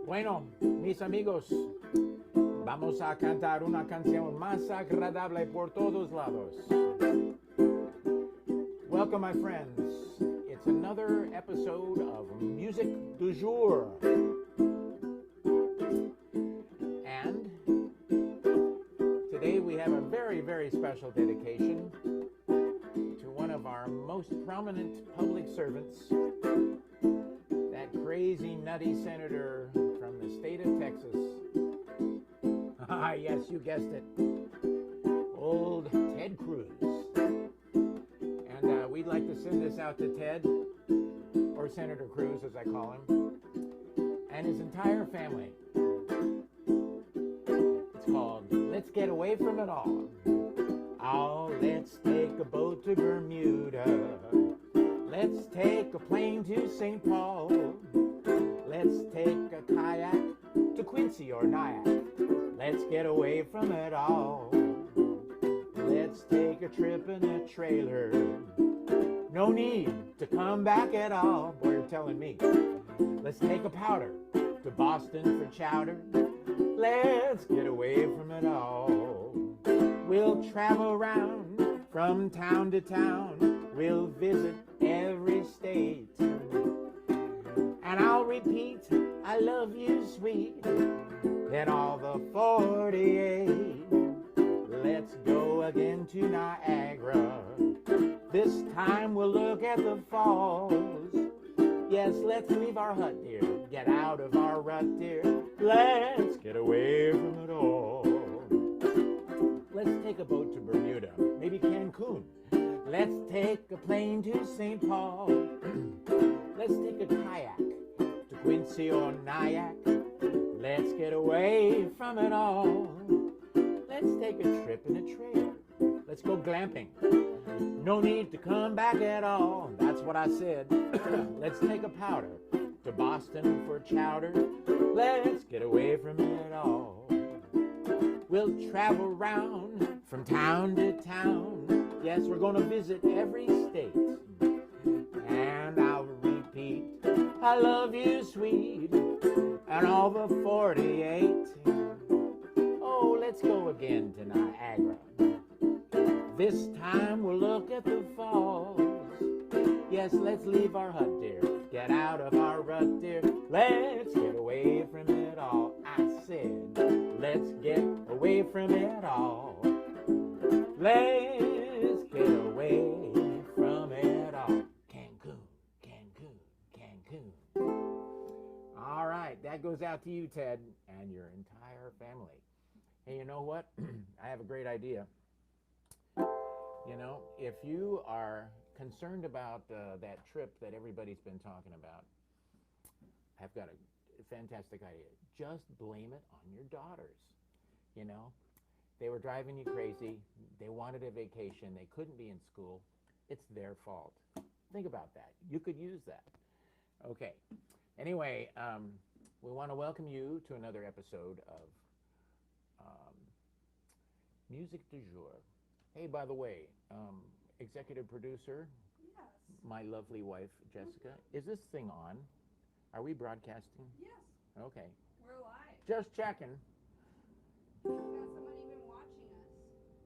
Bueno, mis amigos, vamos a cantar una canción más agradable por todos lados. Welcome, my friends. It's another episode of Music du Jour. And today we have a very, very special dedication to one of our most prominent public servants, that crazy, nutty senator from the state of Texas. Ah, yes, you guessed it. Old Ted Cruz. And we'd like to send this out to Ted, or Senator Cruz as I call him, and his entire family. It's called Let's Get Away From It All. Oh, let's take a boat to Bermuda. Let's take a plane to St. Paul. Let's take a kayak to Quincy or Nyack. Let's get away from it all. Let's take a trip in a trailer. No need to come back at all. Boy, you're telling me. Let's take a powder to Boston for chowder. Let's get away from it all. We'll travel around from town to town. We'll visit every state. And I'll repeat, I love you, sweet, in all the 48. Let's go again to Niagara. This time we'll look at the falls. Yes, let's leave our hut, dear. Get out of our rut, dear. Let's get away from it all. Let's take a boat to Bermuda, maybe Cancun. Let's take a plane to St. Paul. Let's take a kayak to Quincy or Nyack. Let's get away from it all. Let's take a trip in a trailer. Let's go glamping. No need to come back at all. That's what I said. Let's take a powder to Boston for chowder. Let's get away from it all. We'll travel around from town to town. Yes, we're gonna visit every state. And I'll repeat, I love you, sweet, and all the 48. Oh, let's go again to Niagara. This time we'll look at the falls. Yes, let's leave our hut, dear. Get out of our rut, dear. Let's get away from it all. I said, let's get away from it all. Let's get away from it all. Cancun, Cancun, Cancun. All right, that goes out to you, Ted, and your entire family. Hey, you know what? I have a great idea. You know, if you are concerned about that trip that everybody's been talking about, I've got a fantastic idea. Just blame it on your daughters. You know, they were driving you crazy. They wanted a vacation. They couldn't be in school. It's their fault. Think about that. You could use that. Okay. Anyway, we want to welcome you to another episode of Music du Jour. Hey, by the way, executive producer, Yes. my lovely wife, Jessica. Is this thing on? Are we broadcasting? Yes. Okay. We're live. Just checking. We've got someone even watching us.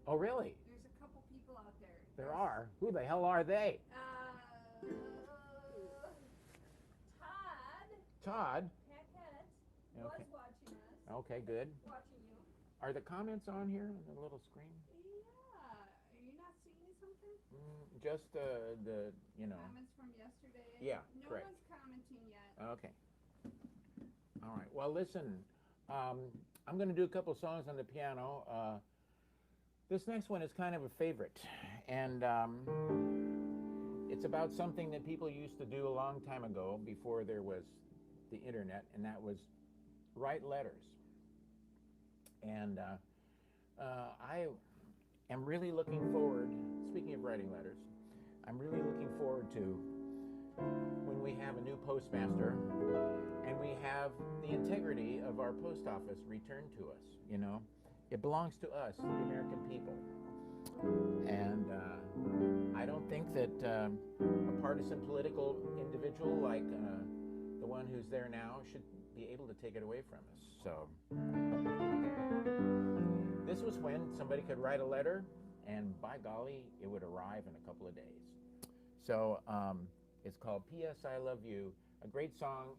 Oh, really? There's a couple people out there. There are. Who the hell are they? Todd. Todd? Paquette Okay. was watching us. Okay, good. Watching you. Are the comments on here on the little screen? Yeah. Are you not seeing something? Just the, you know. Comments from yesterday? Yeah, no correct. one's commenting yet. Okay. All right. Well, listen, I'm going to do a couple songs on the piano. This next one is kind of a favorite, and it's about something that people used to do a long time ago before there was the internet, and that was write letters. And I am really looking forward, speaking of writing letters, I'm really looking forward to when we have a new postmaster and we have the integrity of our post office returned to us. You know, it belongs to us, the American people. And I don't think that a partisan political individual like the one who's there now should be able to take it away from us. So this was when somebody could write a letter, and by golly, it would arrive in a couple of days. So it's called P.S. I Love You, a great song,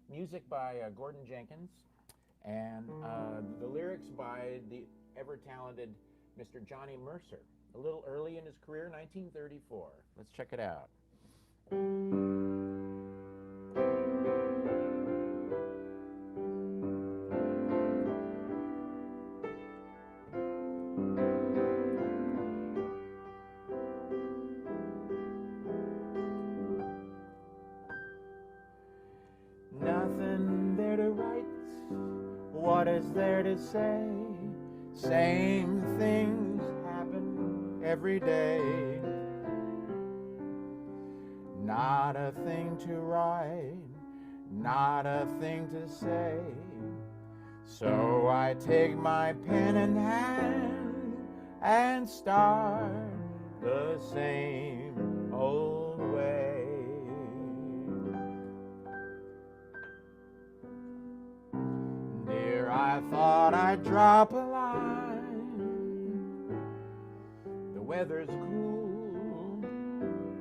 music by Gordon Jenkins, and the lyrics by the ever-talented Mr. Johnny Mercer, a little early in his career, 1934. Let's check it out. Nothing there to write, what is there to say? Same things happen every day. Not a thing to write, not a thing to say. So I take my pen in hand and start the same old way. Dear, I thought I'd drop a line. The weather's cool,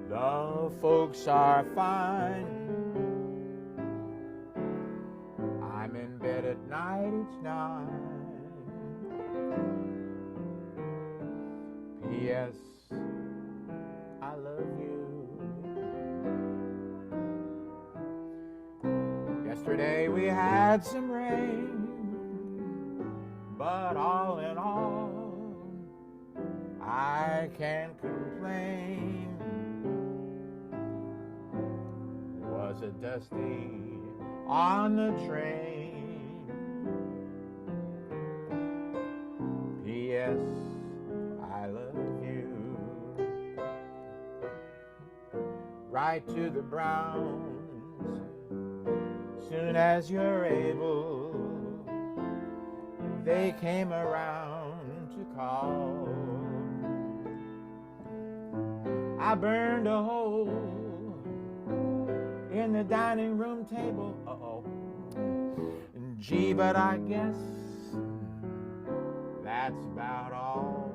the folks are fine. I'm in bed at night each night. P.S. I love you. Yesterday we had some rain, but all in all, I can't complain. Was it dusty on the train? P.S. I love you. Write to the Browns soon as you're able. They came around to call. I burned a hole in the dining room table. Uh-oh. Gee, but I guess that's about all.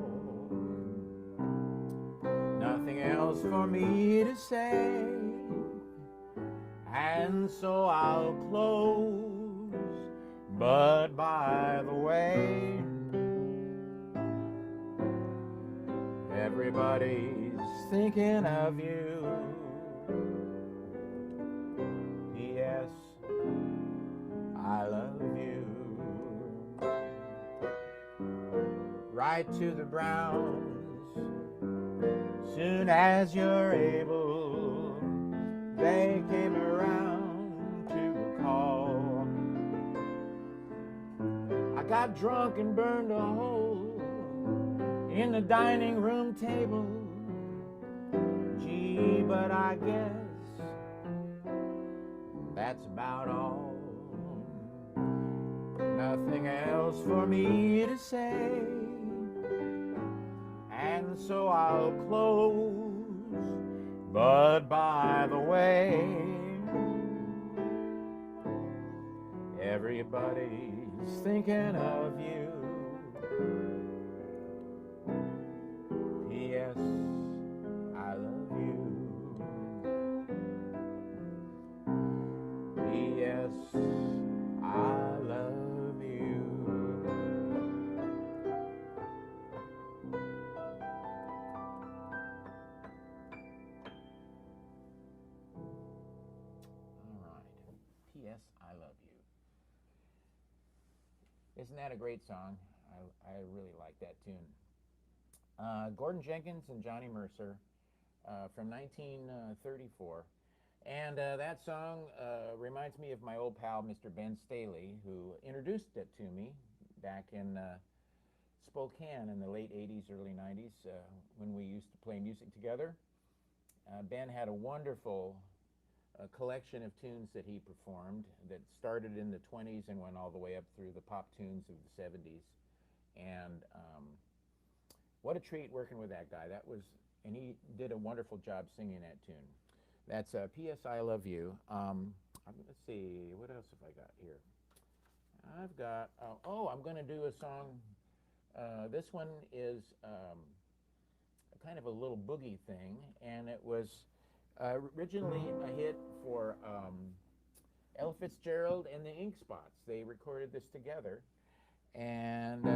Nothing else for me to say, and so I'll close. But by the way, everybody's thinking of you. P.S. I love you. Write to the Browns soon as you're able. They came around to call. I got drunk and burned a hole in the dining room table. Gee, but I guess that's about all. Nothing else for me to say, and so I'll close. But by the way, everybody's thinking of you. P.S. I love you. P.S. I love you. All right. P.S. I love you. Isn't that a great song? I really like that tune. Gordon Jenkins and Johnny Mercer from 1934. And that song reminds me of my old pal, Mr. Ben Staley, who introduced it to me back in Spokane in the late 80s, early 90s, when we used to play music together. Ben had a wonderful collection of tunes that he performed that started in the 20s and went all the way up through the pop tunes of the 70s. And what a treat working with that guy. And he did a wonderful job singing that tune. That's P.S. I Love You. let's see, what else have I got here? I've got, I'm going to do a song. This one is kind of a little boogie thing, and it was originally a hit for Ella Fitzgerald and the Ink Spots. They recorded this together, and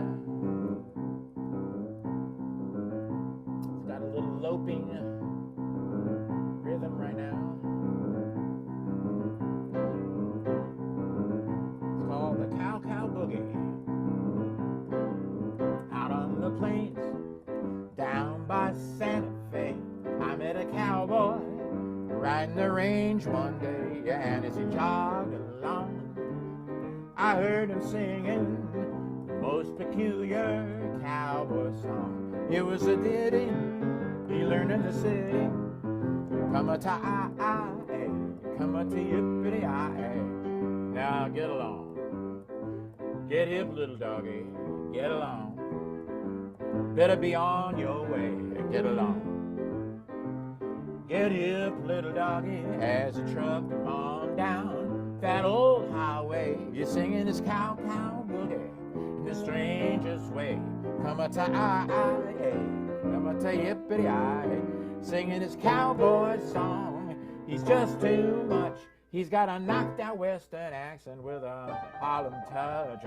it's got a little loping rhythm right now. It's called the Cow Cow Boogie. Out on the plains, down by Santa Fe, I met a cowboy riding the range one day, and as he jogged along, I heard him singing the most peculiar cowboy song. It was a ditty he learned in the city. Come-a-ta-I-I-A, come-a-ta-yippity-I-A. Now get along, get hip, little doggy, get along. Better be on your way, get along. Get hip, little doggy, as he trucked on down that old highway. You're singing this cow cow boogie in the strangest way. Come-a-ta-I-I-A, come-a-ta-yippity-I-A. Singing his cowboy song, he's just too much. He's got a knocked out western accent with a Harlem touch.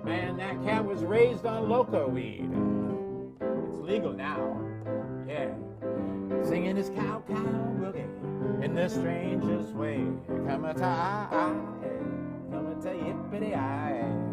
Man, that cat was raised on loco weed. It's legal now, yeah. Singing his cow cow boogie in the strangest way. Come-a-ta-I-I-A, come-a-ta-yippity-I-A.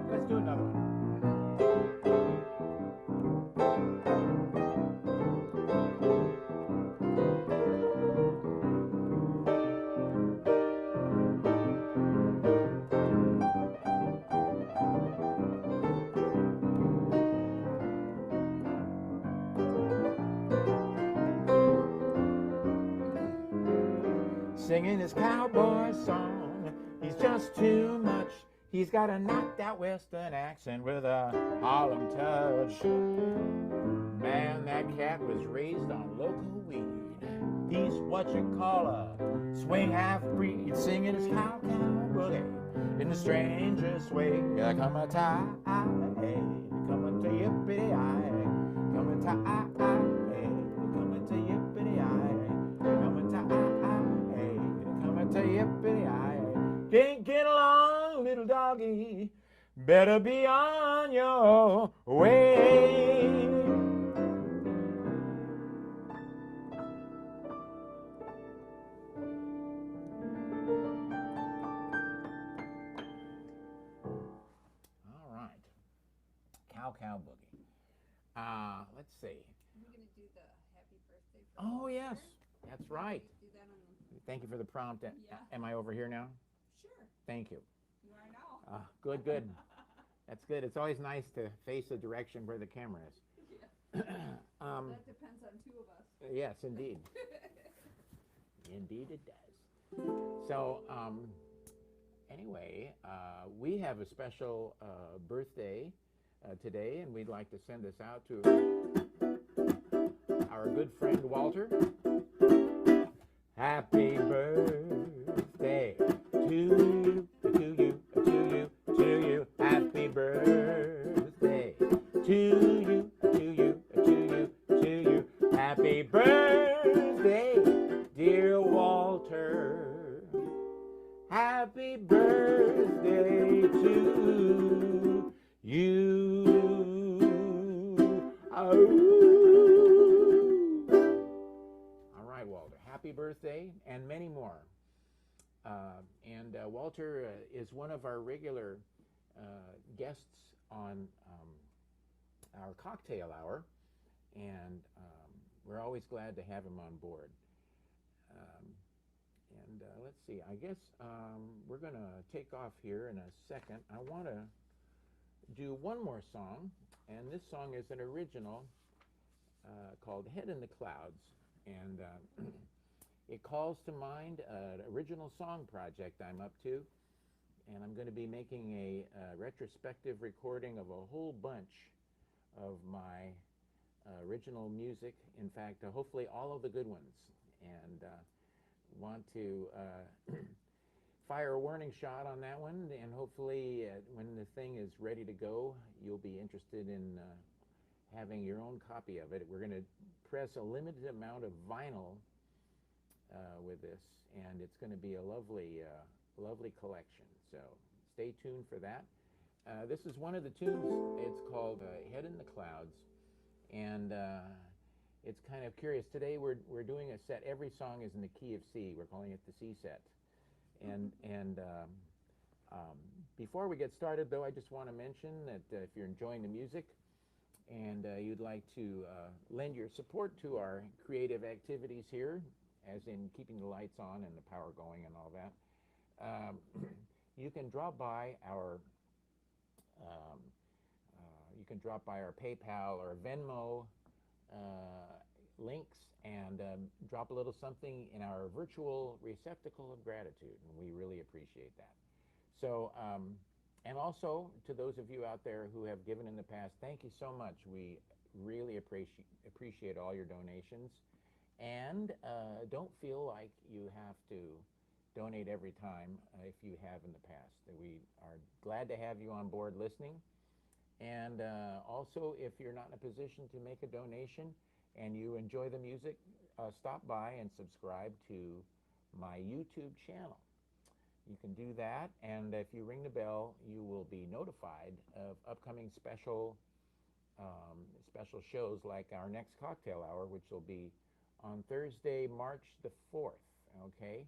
Let's do another one. Singing his cowboy song, he's just too much. He's got a knocked out western accent with a Harlem touch. Man, that cat was raised on local weed. He's what you call a swing half-breed, singing his cow cow boogie in the strangest way. Come-a-ta-I-A, come-a-ta-yippity-I-A, come-a-ta-I-I-A, come-a-ta-yippity-I-A, come-a-ta-I-I-A, come-a-ta-yippity-I-A. Can't get along, little doggy, better be on your way. All right, cow cow boogie. Let's see. I'm gonna do the happy birthday. For Oh Walter. yes, that's right. Do that on the. Thank you for the prompt. Yeah. Am I over here now? Sure. Thank you. You are now. Good, good. That's good. It's always nice to face the direction where the camera is. Yeah. That depends on two of us. Yes, indeed. Indeed it does. So, anyway, we have a special birthday today, and we'd like to send this out to our good friend Walter. Happy birthday to you, to you, to you, to you. Happy birthday to you, to you, to you, to you. Happy birthday, dear Walter. Happy birthday to you. All right, Walter. Happy birthday and many more. Walter is one of our regular guests on our cocktail hour, and we're always glad to have him on board. Let's see, I guess we're going to take off here in a second. I want to do one more song. And this song is an original called Head in the Clouds. And it calls to mind an original song project I'm up to. And I'm going to be making a retrospective recording of a whole bunch of my original music. In fact, hopefully all of the good ones. And want to fire a warning shot on that one. And hopefully when the thing is ready to go, you'll be interested in having your own copy of it. We're going to press a limited amount of vinyl with this. And it's going to be a lovely collection. So stay tuned for that. This is one of the tunes. It's called Head in the Clouds. And it's kind of curious. Today we're doing a set. Every song is in the key of C. We're calling it the C set. And before we get started, though, I just want to mention that if you're enjoying the music and you'd like to lend your support to our creative activities here, as in keeping the lights on and the power going and all that, you can drop by our PayPal or Venmo links and drop a little something in our virtual receptacle of gratitude, and we really appreciate that. So, and also to those of you out there who have given in the past, thank you so much. We really appreciate all your donations, and don't feel like you have to donate every time if you have in the past. We are glad to have you on board listening. And also, if you're not in a position to make a donation and you enjoy the music, stop by and subscribe to my YouTube channel. You can do that, and if you ring the bell, you will be notified of upcoming special shows, like our next cocktail hour, which will be on Thursday, March the 4th, okay?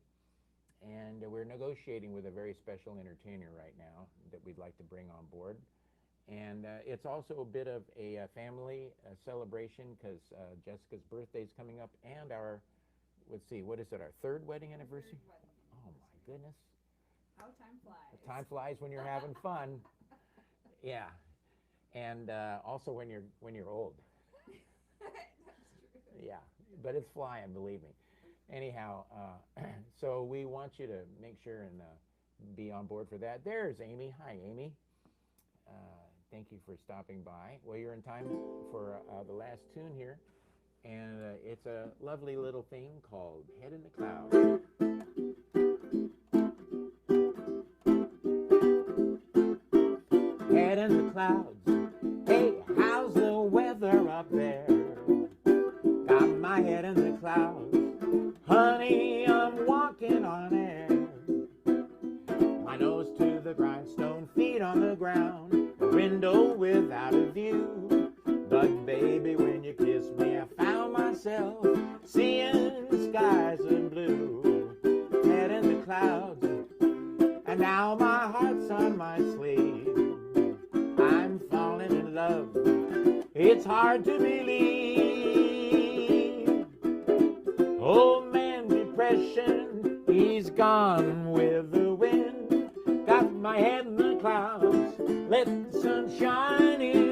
And we're negotiating with a very special entertainer right now that we'd like to bring on board. And it's also a bit of a family celebration, because Jessica's birthday is coming up, and our, let's see, what is it, our third wedding anniversary? Oh my goodness. How time flies. Time flies when you're having fun. Yeah. And also when you're old. That's true. Yeah, but it's flying, believe me. Anyhow, so we want you to make sure and be on board for that. There's Amy. Hi, Amy. Thank you for stopping by. Well, you're in time for the last tune here, and it's a lovely little thing called Head in the Clouds. Head in the clouds, hey, how's the weather up there? Got my head in the clouds, honey, I'm walking on air. My nose to the grindstone, feet on the ground, window without a view. But baby, when you kissed me, I found myself seeing skies in blue. Head in the clouds, and now my heart's on my sleeve. I'm falling in love, it's hard to believe. Old man depression, he's gone with the wind. Got my head in the clouds, let the sun shine in.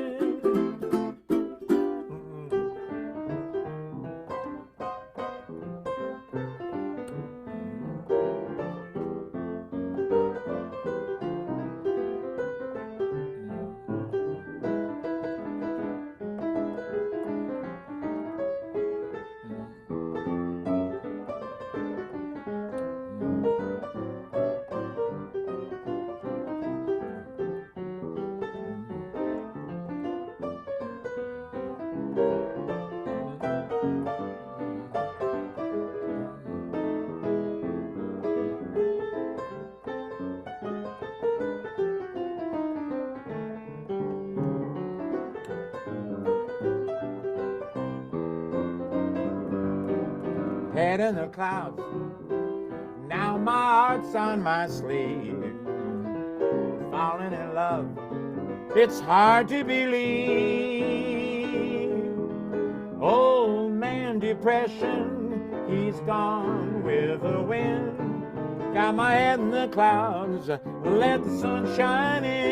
Head in the clouds, now my heart's on my sleeve. Falling in love, it's hard to believe. Old man depression, he's gone with the wind. Got my head in the clouds, let the sun shine in.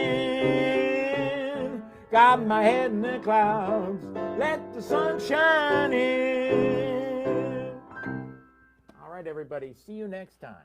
Got my head in the clouds, let the sun shine in. All right, everybody, see you next time.